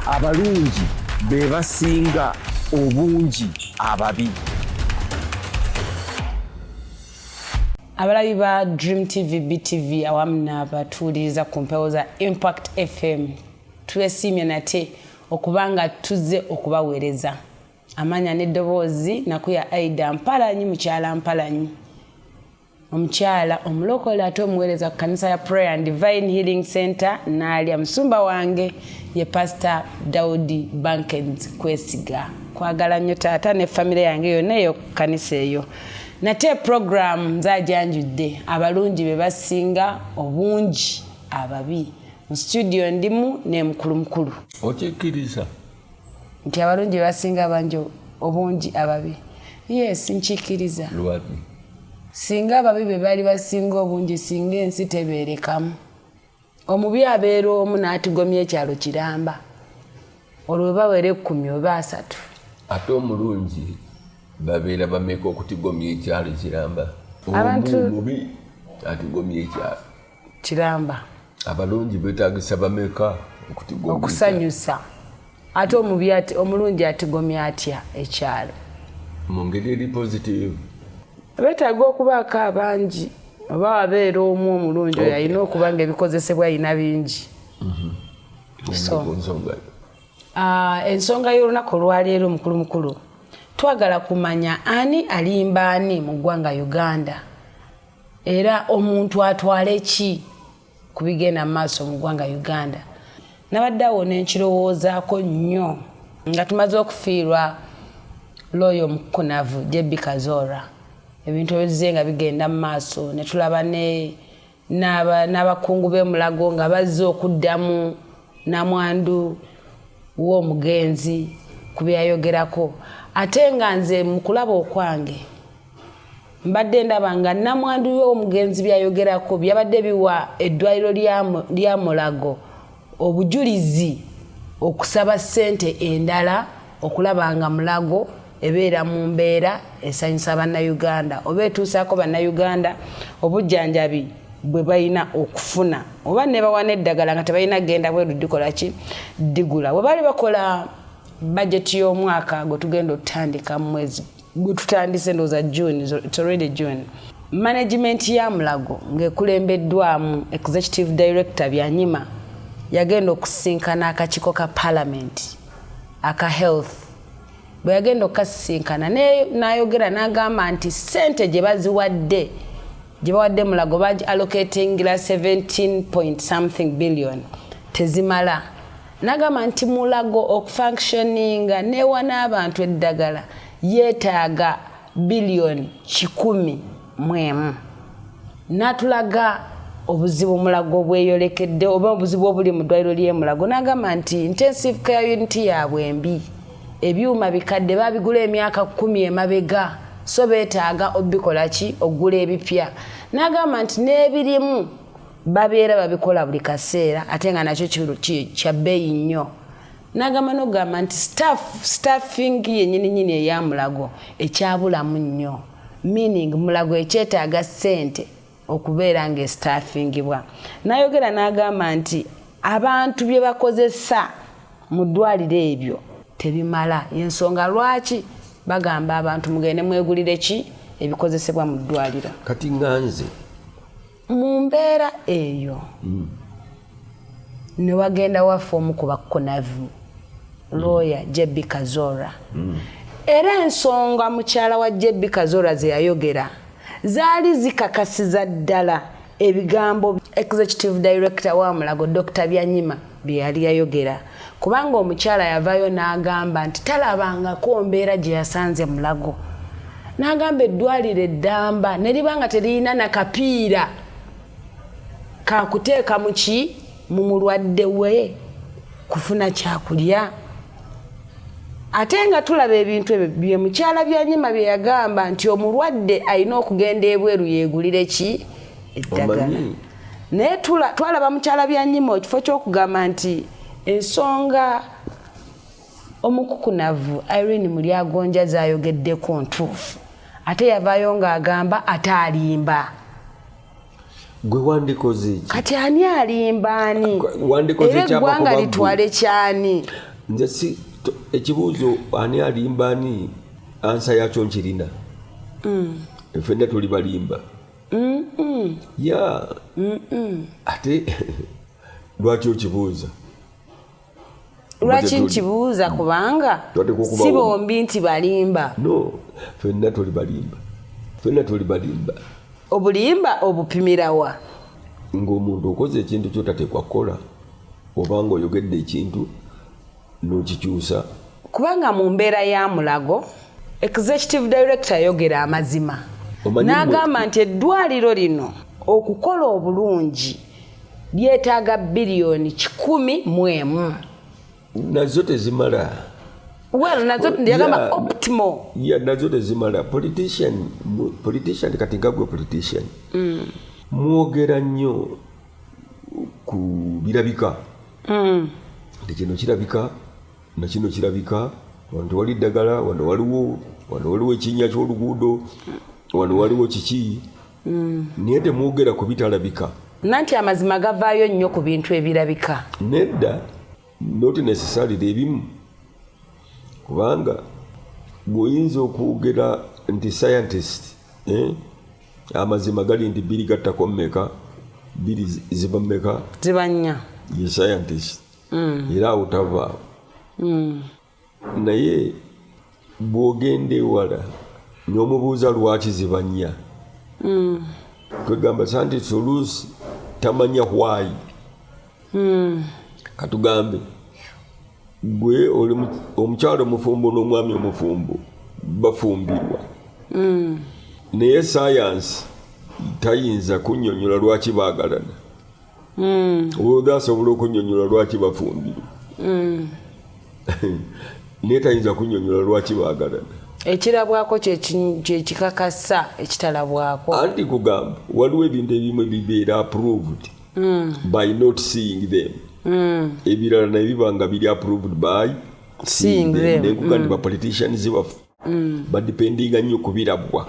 abalungi be basinga obungi ababi. Abalabi ba Dream TV BTV awamu n'abatuuliriza ku mpewo za Impact FM twesiimye nate okubanga tuzze okubaweereza amanya n'eddoboozi nakuya Aida Mpalanyi mukyala Mpalanyi omukyala omulokole ate omuweereza ku kanisa ya Prayer and Divine Healing Center n'alya musumba wange ye Pastor Daudi Bankens Kwesiga kwagala nnyo taata ne famire yange yonna eyo ku kanisa eyo. Nate program zajanjudde abalungi be basinga obungi ababi. Mu studio ndimu ne mukulu. Okikiriza nti abalungi be basinga banjo obungi ababi? Yes, nchikiriza. Lwaki? Singa ababi be bali basinga obungi singa ensi tebeerekamu. Omubi abeera omu n'atigomya ekyalo kiramba. Olwo bawere 10 oba 3. Ate omulungi babeera bameka okutigomya ekyalo kiramba. Abantu mubi atigomya ekyalo kiramba. Abalungi beetagisa bameka okutigomya okusanyusa. Ate omubi ati omulungi atigomya atya ekyalo. Mu ngeri eri positive. Beetaaga okubaako abangi oba wabeera omu omulungi oyo alina okuba nga ebikozesebwa alina bingi. Ensonga y'olunaku olwaleero mukulu twagala kumanya ani alimba ani mu ggwanga Uganda era omuntu atwale ki ku bigenda maaso mu ggwanga Uganda. Nabadde awo n'ekirowoozaako nnyo nga tumaze okufiirwa Loyo Mukunavu Jebi Kazora. Ebintu ebize nga bigenda mu maaso ne tulaba n'abakungu b'emulago nga bazze okuddamu namwandu w'omugenzi ku byayogerako. Ate nga nze mu kulaba okwange mbadde ndaba nga namwandu w'omugenzi byayogerako byabadde biwa eddwaliro lya Mulago obujulizi okusaba ssente endala okulaba nga Mulago ebeera mu mbeera esanyusa bannayuganda oba etuusaako bannayuganda obujjanjabi bwe balina okufuna oba ne bawa n'eddagala nga tebalina genda bweru dikola ki digula. Bwe bali bakola budget y'omwaka gwe tugenda otandika mu mwezi gwe tutandise ndowooza June, it's already June. Management ya Mulago ng'ekulembeddwamu Executive Director Byanyima yagenda okusinkana akakiiko ka Parliament aka health. Bwe yagenda okukasinkana n'ayogera n'agamba nti ssente gye baziwadde gye bawadde Mulago bagi allocatingira 17 point something billion tezimala. N'agamba nti Mulago okufunctioninga newa n'abantu eddagala yeetaaga billion 100 n'atulaga obuzibu Mulago bweyolekedde oba obuzibu obuli mu ddwaliro ly'e Mulago. N'agamba nti intensive care unit yaabwe mbi, ebyuma bikadde babigula emyaka 10 emabega so beetaaga obikola ki okugula ebipya. N'agamba nti n'ebirimu babeera babikola buli kaseera ate nga nakyo kya bbeeyi nnyo. N'agamba n'ogamba nti staffing yennyini eya Mulago ekyabulamu nnyo, meaning Mulago ekyetaaga ssente okubeera ng'estaffingibwa. N'ayogera n'agamba nti abantu bye bakozesa mu ddwaliro ebyo tebimala. Y'ensonga lwaki bagamba abantu mugende mwegulire ki ebikozesebwa mu ddwaliro. Kati nganze mu mbeera eyo ne wagenda waffe omu ku Bakunavu Lawyer Jebi Kazora. Era ensonga mukyala wa Jebi Kazora ze yayogera zaali zikakasiza ddala ebigambo Executive Director wa Mulago Dr. Byanyima bye yali yayogera, kubanga omukyala yavayo n'agamba nti talabangako mbeera gye yasanze Mulago. N'agamba eddwaliro eddamba ne libanga teriyina na kapiira kakuteeka mu mulwadde we kufuna kyakulya. Ate nga tulaba ebintu ebyo bye mukyala Byanyima bye yagamba nti omulwadde alina okugenda ebweru yeegulire ki eddagala. Naye twalaba mukyala Byanyima ekifo ky'okugamba nti ensonga Omukukunavu Irene Mulyagonja zaayogeddeko ntuufu, ate yavaayo ng'agamba ate alimba. Gwe wandikoze ki? Kati ani alimba ani? Wandikoze kyapa eggwanga litwale kyani? nze si ekibuuzo ani alimba ani ansa yakyo nkirina ffenna tuli balimba ya ate lwaki okibuuza lwaki nkibuuza kubanga si bombi nti balimba no ffenna tuli balimba obulimba obupimirawa ng'omuntu okoze ekintu kyotateekwa kukola obanga oyogedde ekintu n'okikyusa kubanga mu mbeera ya Mulago executive director ayogera amazima n'agamba nti eddwaliro lino okukola obulungi lyetaaga bilioni 10 nazo tezimala nazo ndiyagamba optimal nazo tezimala politician kati nga gwe politician mwogera nnyo ku birabika kino kirabika nakino kirabika wano tewali ddagala wano waliwo ekinnya ky'oluguudo wano waliwo kiki naye temwogera ku bitalabika nanti amazima gavaayo nnyo ku bintu ebirabika nedda not necessarily ebimu kubanga bw'oyinza okwogera nti scientist amazima gali nti 2 gattako mmeka 2 ziba mmeka ziba 4 ye scientist era awutavaawo naye bw'ogenda ewala n'omubuuza lwaki ziba 4 kwegamba scientist oluusi tamanya why katugambe gwe oli omukyalo omufumbo n'omwami omufumbo bafumbirwa naye science tayinza kunnyonnyola lwaki baagalana oba asobola okunnyonnyola lwaki bafumbirwa naye tayinza kunnyonnyola lwaki baagalana ekirabwako kyekikakasa ekitalabwako anti kugamba waliwo ebintu ebimu ebibeera approved by not seeing them ebirala naye biba nga biri approved by seeing them nekuga nti bapoliticians badipendinga nnyo ku birabwa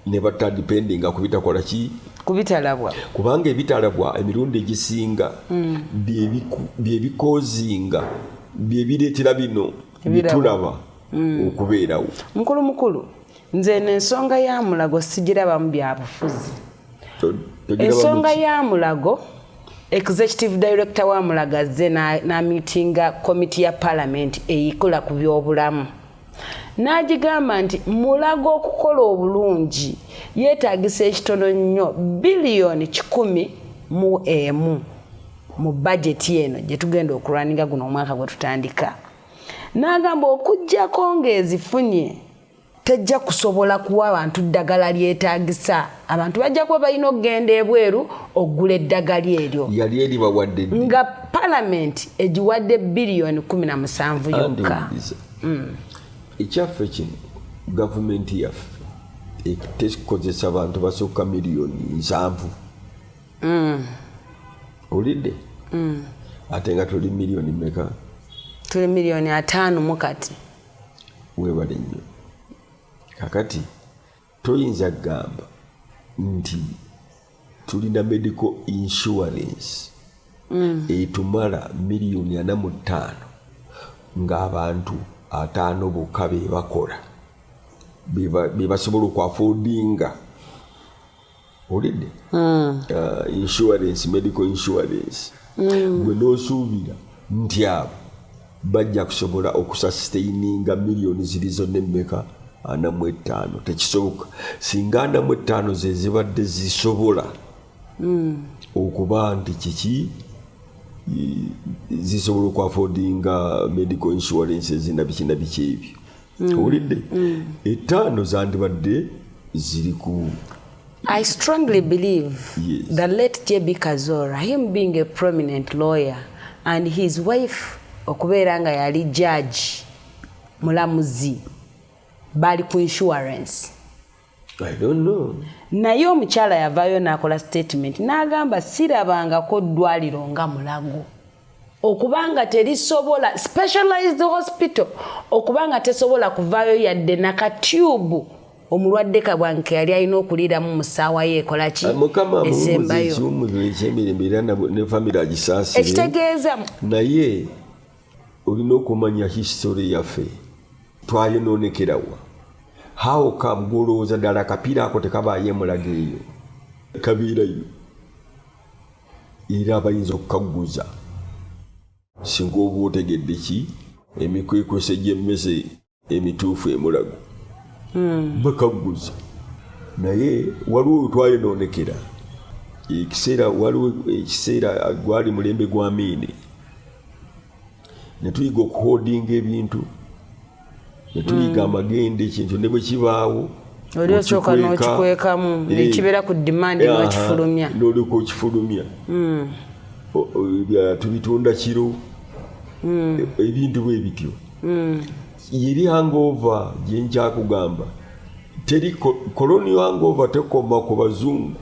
ne batadipendinga ku bitakola ki ku bitalabwa kubanga ebitalabwa emirundi egisinga byebikozinga byebireetera bino bitulaba okubeerawo mukulu nze n'ensonga ya Mulago sigirabamu byabufuzi ensonga ya Mulago executive director wa Mulago azze na meetinga committee ya parliament eyikola ku byobulamu n'agigamba nti Mulago okukola obulungi yeetaagisa ekitono nnyo bilioni 10 mu budget eno gye tugenda okulwaninga guno omwaka gwe tutandika n'agamba okuggyako ng'ezifunye tejja kusobola kuwa abantu ddagala lyetaagisa abantu bajja kuba balina okugenda ebweru okugula eddagala eryo yali eribawadde nga parliament egiwadde bilioni 17 yokka ekyaffe kino gavumenti yaffe tekozesa abantu basukka miliyoni 7 olidde ate nga tuli miliyoni meka tuli miliyoni 5 mukati webale nnyo kakati toyinza kugamba nti tulina medical insurance etumala miliyoni 45 ng'abantu 5 bokka be bakola be basobola okwafoodinga olidde insurance medical insurance gwe n'osuubira nti abo bajja kusobola okusustaininga miliyoni ziri zonna emmeka 45 tekisoboka singa 45 ze zibadde zisobola okuba nti kiki zisobola okwafoodinga medical insurance ezina biki na biki ebyo owulidde 5 zandibadde ziri ku I strongly believe that late J.B. Kazora, him being a prominent lawyer, and his wife okubeera nga yali judge mulamuzi bali ku insurance. I don't know. Naye omukyala yavaayo n'akola statement n'agamba sirabangako ddwaliro nga Mulago okubanga terisobola specialized hospital okubanga tesobola kuvaayo yadde nakatube omulwadde kabwanke yali alina okuliramu musaawa yeekola ki esembayo ekitegeeza naye olina okumanya history yaffe twayonoonekerawa. How come golowooza ddala akapiira ako tekabaayo emulaga eyo kabeerayo era abayinza okukaguza singa oba otegedde ki emikwekwese gy'emmese emituufu emulago bakaguza. Naye waliwo twayonoonekera waliwo ekiseera gwali mulembe gwa Amin ne tuyiga okuhoodinga ebintu ne tuyiga amagende ekintu ne bwe kibaawo oli osooka n'okikwekamu nekibeera ku demand n'okifulumya n'olyoka okifulumya tubitunda kiro ebintu bwe bityo yeri hangover gye nkyakugamba teri colonial hangover tekoma ku bazungu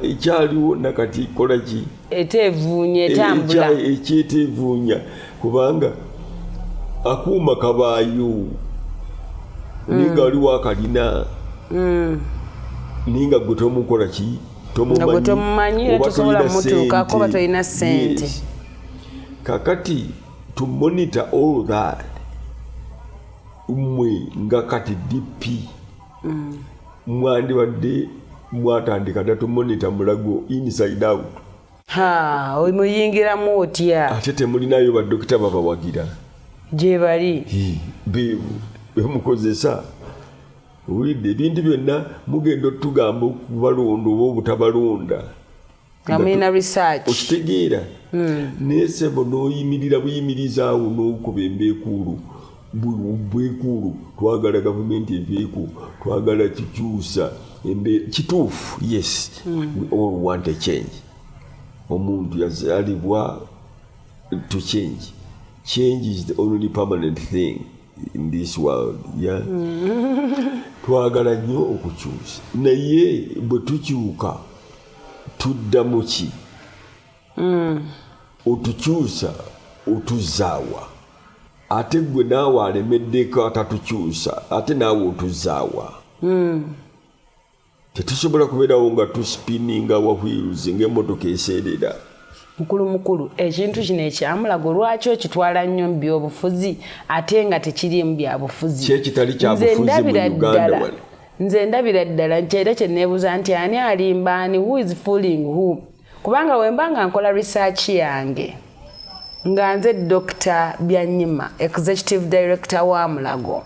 ekyaliwo nakati kola ki etevuunya etambula ekyetevuunya kubanga akuuma kabaayo ninga waliwo akalina ninga gwe tomukola ki tomumanyi tosobola mutuukako oba tolina ssente. Kakati to monitor all that mwe nga kati DP mwandibadde mwatandika dda to monitor mulago inside out omuyingiramu otya ate temulinayo baddokita babawagira gye bali bemukozesa owulidde ebintu byonna mugenda otugamba okubalonda oba obutabalonda nga mulina research okitegeera naye sebo n'oyimirira buyimirizaawo n'okuba embeekuulu bwekuulu twagala gavumenti eveeku twagala kikyusa kituufu yes we all want a change. Omuntu yazalibwa to change. Change is the only permanent thing in this world. Yeah. Twagala nnyo okukyusa naye bwe tukyuka tuddamu ki otukyusa otuzaawa ate gwe naawe alemeddeko atatukyusa ate naawe otuzaawa tetusobola kubeerawo nga tuspininga wahwiruzi ng'emmotoka eseerera. mukulu ekintu kino ekyamulago lwaki okitwala nnyo mu byobufuzi ate nga tekirimu byabufuzi kyekitali kyabufuzi mu Uganda wano. Nze ndabira ddala nkyera kye neebuuza nti ani alimba ani who is fooling who kubanga wemba nga nkola research yange nga nze Dr. Byanyima executive director wa Mulago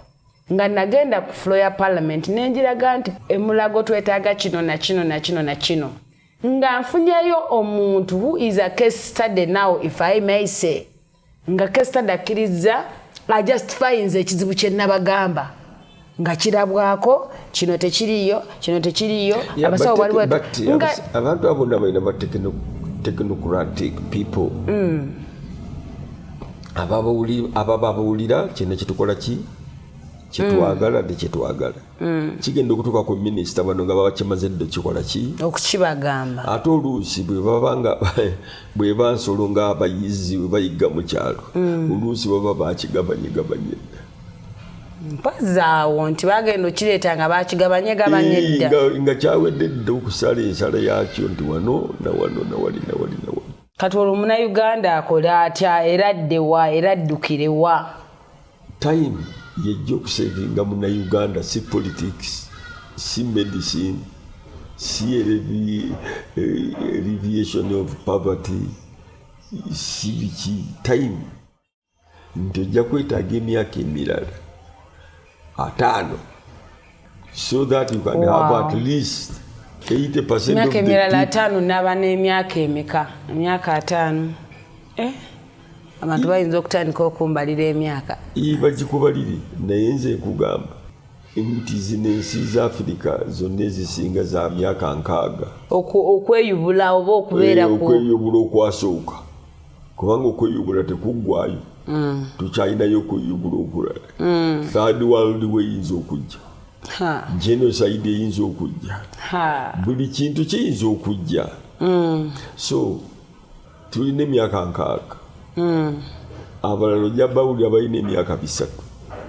nga nagenda ku floor ya parliament nenjiraga nti emulago twetaaga kino na kino na kino na kino nga nfunyeyo omuntu who is a case study now if I may say nga case study akkiriza ajustify nze ekizibu kye nabagamba nga kirabwako kino tekiriyo abasawo bali abantu abo nabalina ba technocratic people ababawulira kino kitukola ki kyetwagala kyetwagala kigenda okutuuka ku minisita bano nga babakimaze dde kikola ki okukibagamba ate oluusi bweba nsolo ng'abayizi bwe bayiga mu kyalo oluusi baba bakigabanyegabanye mpazaawo nti bagenda okireeta nga bakigabanyegabanye dda nga kyawedde dda okusala ensala yakyo nti wano nawano nawali kati olwo Munnayuganda akola atya era addewa era addukirewa time yejja okusevinga Munnayuganda si politics si medicine si alleviation of poverty si biki time nti ojja kwetaaga emyaka emirala 5 so that you can have at least 80% of the emyaka emirala 5 naba n'emyaka emeka emyaka 5 abantu bayinza okutandika okumbalira emyaka bagikubalire naye nze nkugamba nti zino ensi za Afirika zonna ezisinga za myaka 6 okweyubula oba okweyubula okwasooka kubanga okweyubula tekuggwayo tukyalinayo okweyubula okulala third world weyinza okujja genocide eyinza okujja buli kintu kiyinza okujja so tulina emyaka 6 abalala ojja bawulira balina emyaka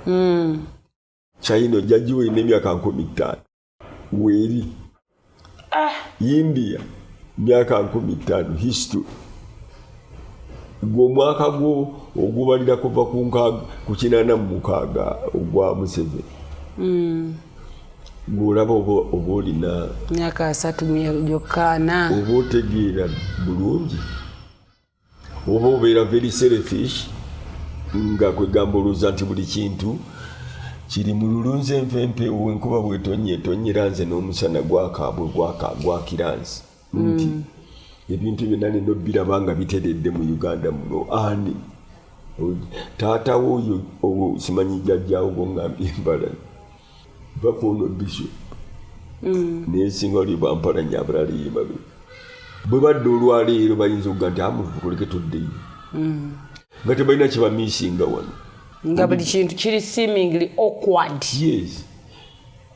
3 China ojja giwa erina emyaka 15 weeri India myaka 15 history gw'omwaka gwo ogubalira kuva ku 86 ogwa Museveni ng'olaba oba olina myaka 3 gyokkaana oba otegeera bulungi oba obeera very selfish nga kwegamba olowooza nti buli kintu kiri mu lulunzi empempe enkuba bwetonye etonyera nze n'omusana gwakira nze nti ebintu byonna nino birabanga biteredde mu Uganda muno ani taatawo oyo simanyi jjajjaawo gongambye embala bakono Bishop nesinga oli bampalanya abalala yebabe bwe badde olwaleero bayinza okuga nti amutukoleke tuddeyo nga tebalina kibamiisinga wano nga buli kintu kiri seemingly awkward. Yes.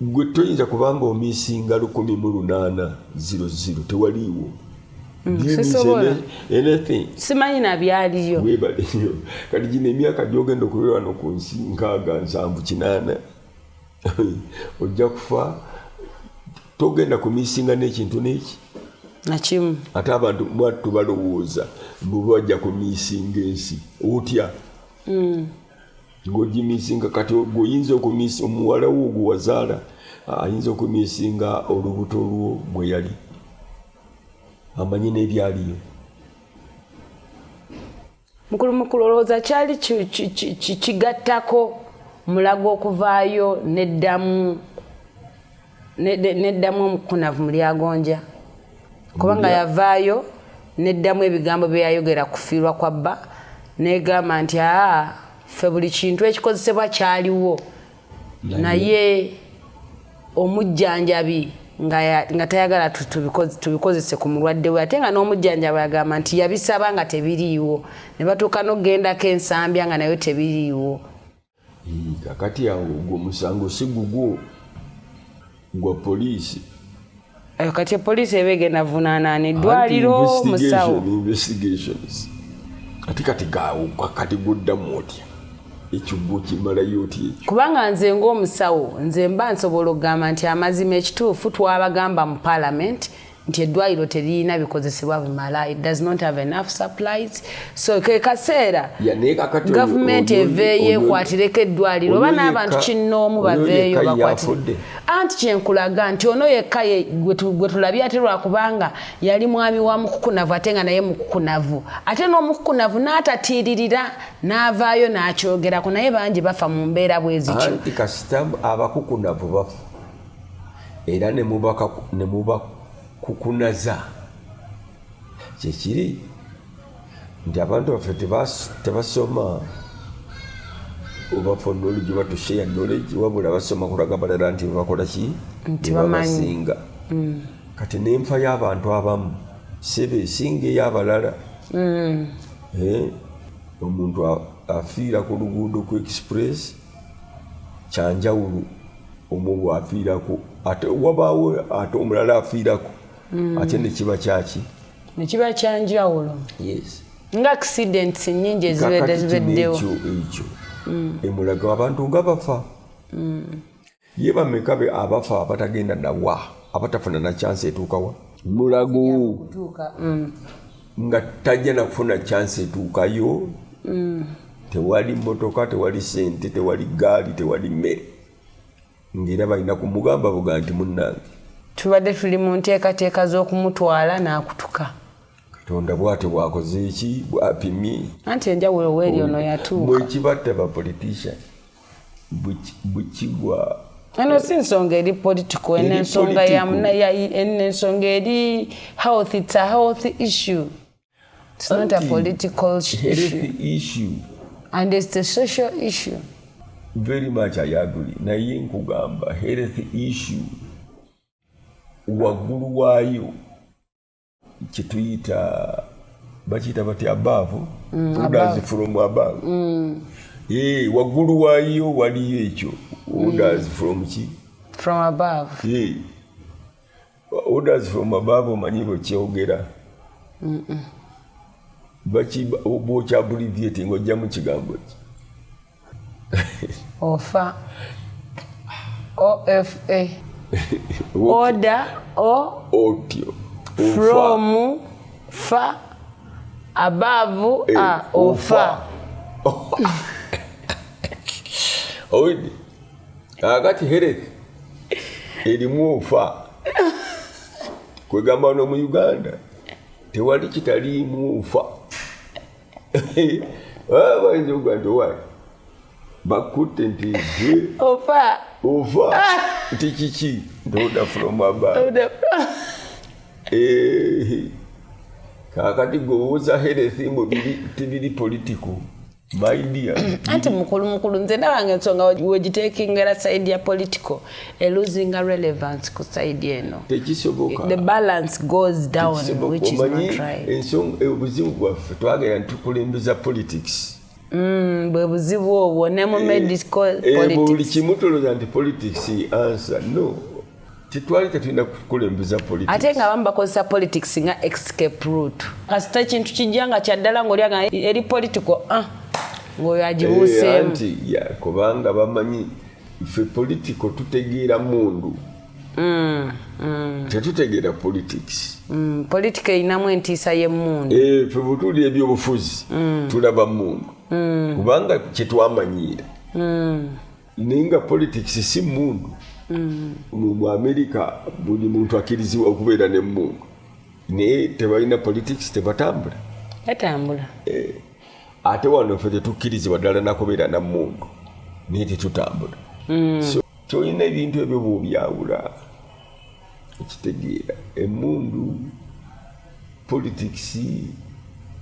Gwe toyinza kubanga omiisinga 1800 tewaliiwo. Anything. Simanyi na byaliyo. Webaliyo. Kati gino emyaka gy'ogenda okulira wano ku nsi 6 8 ojja kufa togenda kumiisinga n'ekintu n'eki nakimu. Ate abantu mwattu balowooza mbu bajja kumiisinga ensi otya ng'ogimiisinga kati oyinza okumiisinga omuwala wo ogwo wazaala ayinza okumiisinga olubuto lwo bwe yali amanyi n'ebyaliyo. Mukulu olowooza kyali kigattako mulago okuvaayo neddamu omukunavu mu Lyagonja kubanga yavaayo neddamu ebigambo bye yayogera kufiirwa kwa bba negamba nti ffe buli kintu ekikozesebwa kyaliwo naye omujjanjabi nga tayagala tubikozese ku mulwadde we ate nga n'omujjanjabi agamba nti yabisaba nga tebiriiwo ne batuuka n'ogendako ensambya nga nayo tebiriiwo. Kakati awo gwo musango si gugwo gwa poliisi. Kati poliisi eba egenda vunaanana eddwaliro musawo. Investigations. Ati kati gaawo kati guddamu otya ekyo gwo kimalayo otya ekyo. Kubanga nze ng'omusawo nze mba nsobola okugamba nti amazima ekituufu twabagamba mu Parliament nti eddwaliro teririna bikozesebwa bimala. It does not have enough supplies. So ke kaseera gavumenti eveeyo ekwatireko eddwaliro oba n'abantu kinnoomu baveeyo bakwatire. Anti kyenkulaga nti ono yekka gwe tulabye ate lwakubanga yali mwami wa mukukunavu ate nga naye mukukunavu ate n'omukukunavu n'atatiiririra n'avaayo n'akyogerako naye bangi bafa mu mbeera bwezityo. Anti kasita abakukunavu bafa era ne mubakukunaza kyekiri nti abantu baffe tebasoma oba knowledge oba share knowledge wabula basoma kulaga balala nti bakola ki nti bamanyi. Kati n'enfa y'abantu abamu sebe esinga ey'abalala. Omuntu afiira ku luguudo ku express kyanjawulo omu afiirako ate wabaawo ate omulala afiirako ate ne kiba kyaki ne kiba kyanjawulo. Yes. Nga accidents nnyingi ezibeddewo ekyo emulaga abantu nga bafa ye bameka be abafa abatagenda nawa abatafuna na chance etuukawa mulago nga tajja na kufuna chance etuukayo. Tewali motoka tewali sente tewali gaali tewali mmere ngera balina kumugamba buga nti munnange tubadde tuli mu nteekateeka z'okumutwala n'akutuka. Katonda bwate bwakoze eki bwapimye anti enjawulo weeri ono yatuuka mwekibatta ba politician bukigwa eno si nsonga eri political ensonga eri health. It's a health issue. It's not a political issue and it's a social issue. Very much I agree. Naye nkugamba health issue waggulu waayo kituyita bakiyita bati above orders from above. Waggulu waayo waliyo ekyo orders from ki from above. Orders from above omanyi bwekyogera bwokya abbreviate ng'ojja mu kigambo ki ofa OFA order o otyo from fa above ofa owidi akati hereke erimu ofa kwegamba no mu Uganda tewali kitalimu ofa bayinza okugamba wali bakutte nti ofa nti kiki ntoda from above kakati gowooza health mbu tibiri political my dear anti mukulu nze ndabanga ensonga wegiteekingera side ya political losing a relevance ku side eno tekisoboka the balance goes down which is not right ensonga obuzibu bwaffe twagera ntukulembeza politics bwe buzibu obwo ne mu medical buli politics kimu tolooza nti politics answer no tetwali tetulina kukulembeza politics ate nga abamu bakozesa politics nga escape route kasita ekintu kijja nga kyaddala ng'olyaga eri political ng'oyo agibuuseemu anti kubanga bamanyi ffe political tutegeera mundu tetutegeera politics political erinamu entiisa y'emmundu ffe butuli ebyobufuzi tulaba mundu kubanga kyetwamanyiira naye nga politics si mundu mu America buli muntu akkirizibwa okubeera ne mundu naye tebalina politics tebatambula ate wano ffe tetukkirizibwa ddala nakubeera na mundu naye tetutambula so kyolina ebintu ebyo bwobyawula ekitegeera emundu politics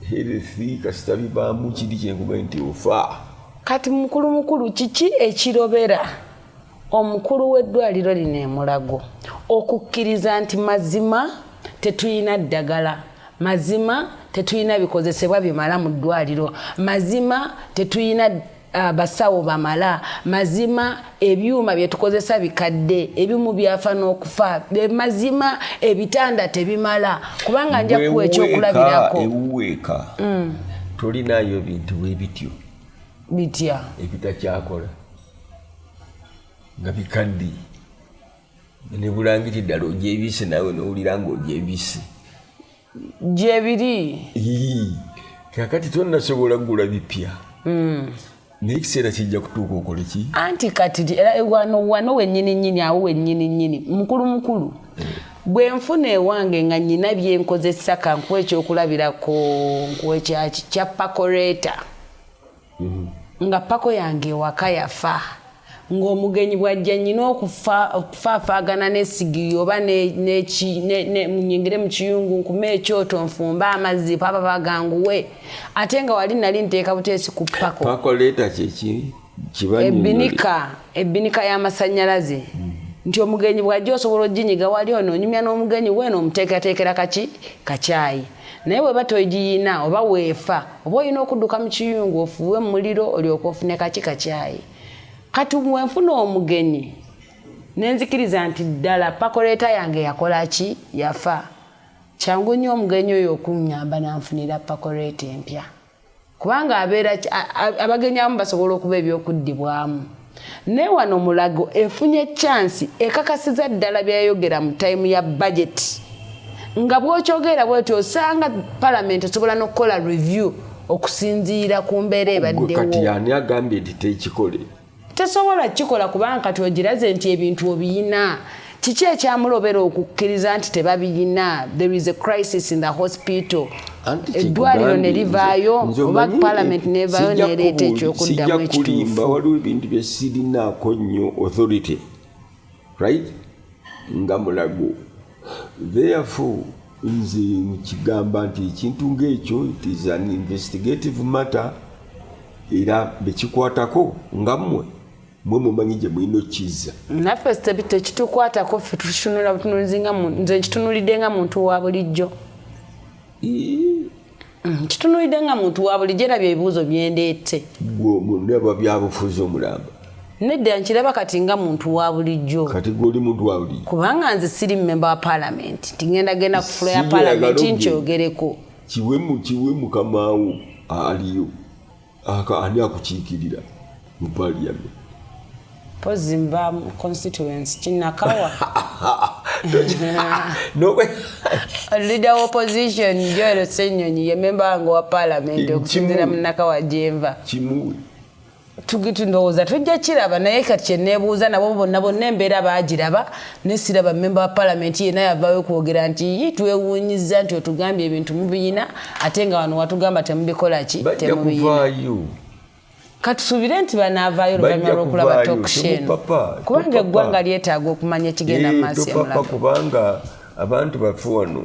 health kasita bibaamu kiri kyenkuga nti ofa kati mukulu kiki ekirobera omukulu w'eddwaliro lino e Mulago okukkiriza nti mazima tetuyina ddagala mazima tetuyina bikozesebwa bimala mu ddwaliro mazima tetuyina basawo bamala mazima ebyuma bye tukozesa bikadde ebimu byafa n'okufa mazima ebitanda tebimala kubanga nja kuwa ekyokulabirako ewuweeka tolinayo bintu bwebityo bitya ebitakyakola nga bikadde ne bulangiti ddala ogyebise nawe n'owulira ng'ogyebise gyebiri kakati tonnasobola kugula bipya naye ekiseera kijja kutuuka okole ki anti kati wano wennyini awo wennyini mukulu bwe nfuna ewange nga nnyina byenkozesa kankuwa ekyokulabirako nkuwa kya pakoreta nga pako yange ewaka yafa ng'omugenyi bwajja nnyina okufaafaagana n'essigiri oba munyingire mu kiyungu nkume ekyoto nfumba amazzi papa baganguwe ate nga wali nali nteeka buteesi ku pako leeta kyeki ebbinika y'amasannyalaze nti omugenyi bwajja osobola oginyiga wali ono onyumya n'omugenyi weeno omuteekerateekera kacyayi naye bweba togiyina oba weefa oba olina okudduka mu kiyungu ofuuwe mu muliro olyoka ofune kacyayi kati mwenfuna omugenyi nenzikiriza nti ddala pakoleeta yange yakola ki yafa kyangu nnyo omugenyi oyo okunyamba nanfunira pakoleeta empya kubanga abagenyi abamu basobola okuba ebyokuddibwamu naye wano Mulago efunye chansi ekakasiza ddala byayogera mu time ya budget nga bw'okyogera bw'etyo osanga palamenti esobola n'okukola review okusinziira ku mbeera ebaddewo kati yani agambye nti tekikole tesobola kikola kubanga kati ogiraze nti ebintu obiyina kiki ekyamulobera okukkiriza nti tebabiyina there is a crisis in the hospital eddwaliro ne livaayo oba parliament nevaayo nereeta ekyokuddamu ekituufu waliwo ebintu bye sirinaako nnyo authority right nga Mulago therefore nze nkigamba nti ekintu ng'ekyo it is an investigative matter era bekikwatako nga mmwe mumanyi gye mulina okkiza naffe tekitukwatako ffe nze nkitunulidde nga muntu wa bulijjo kitunulidde nga muntu wa bulijjo era byebibuuzo byendeete ndaba byabufuzi omulamba nedda nkiraba kati nga muntu wa bulijjo kati gwoli muntu wa bulijjo kubanga nze siri memba wa parliament tingenda ku fulo ya parliament nkyogereko kiwe mukamaawo aliyo ani akukiikirira mu parliament pozi mba constituency kinakawa No way. Leader of opposition Joel Senyonyi ye member wange wa parliament okusinzira munaka wa Jemva. Kimuwe. Tugitundowooza tujja kiraba naye kati kye neebuuza nabo bonna embeera baagiraba ne siraba member wa parliament yenna yavaayo kwogera nti twewuunyiza nti otugambye ebintu mubiyina ate nga wano watugamba temubikola ki temubiyina. Katusuubire nti banaavaayo oluvannyuma lw'okulaba toksheno kubanga eggwanga lyetaaga okumanya ekigenda mu maaso y'omulaba. Kubanga abantu baffe wano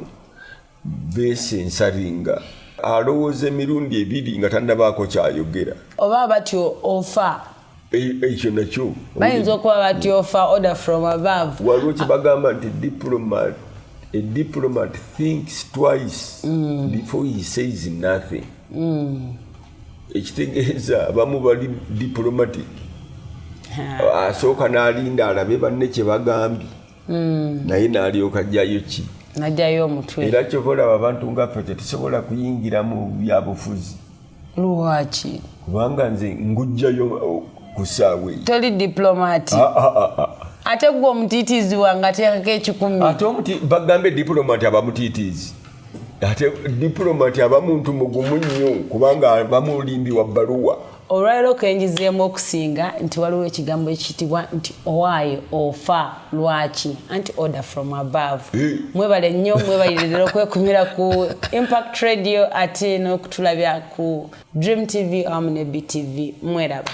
beesensaringa alowooza emirundi ebiri nga tannabaako kyayogera oba batyo ofa ekyo nakyo bayinza okuba batyo ofa order from above. waliwo kyebagamba nti a diplomat thinks twice before he says nothing. Ekitegeeza abamu bali diplomatic asooka n'alinda alabe banne kye bagambye naye n'alyoka ajjayo ki najjayo omutwe. Era kyova olaba abantu nga ffe tetusobola kuyingira mu byabufuzi. Lwaki? Kubanga nze ngujjayo ku ssaawa eyo. Toli diplomati. Ate gwe omutiitiizi wange ateekako ekikumi. Ate bagambe diplomati aba mutiitiizi. Ate diplomati aba muntu mugumu nnyo kubanga aba mulimbi wa bbaluwa. Olwaleero kenjizeemu okusinga nti waliwo ekigambo ekiyitibwa nti owaaye ofa lwaki anti order from above. Mwebale nnyo mwebalirira okwekumira ku Impact Radio ate n'okutulabya ku Dream TV awamu ne BTV mweraba.